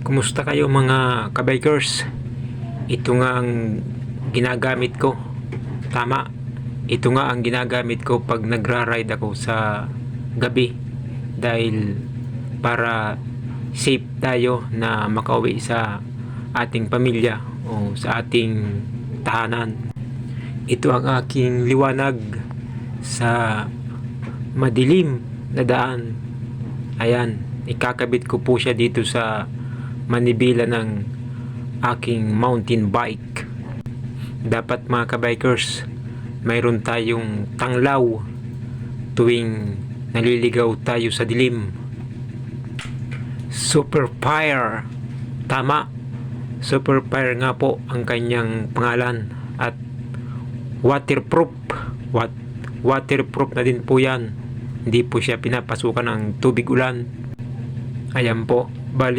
Kumusta kayo mga kabikers? Ito nga ang ginagamit ko. Tama. Ito nga ang ginagamit ko pag nagra-ride ako sa gabi. Dahil para safe tayo na makauwi sa ating pamilya o sa ating tahanan. Ito ang aking liwanag sa madilim na daan. Ayan, ikakabit ko po siya dito sa manibela ng aking mountain bike. Dapat mga kabikers, mayroon tayong tanglaw tuwing naliligaw tayo sa dilim. Super Fire. Tama. Super Fire nga po ang kanyang pangalan. At waterproof. Waterproof na din po yan. Hindi po siya pinapasukan ng tubig ulan. Ayan po. Bali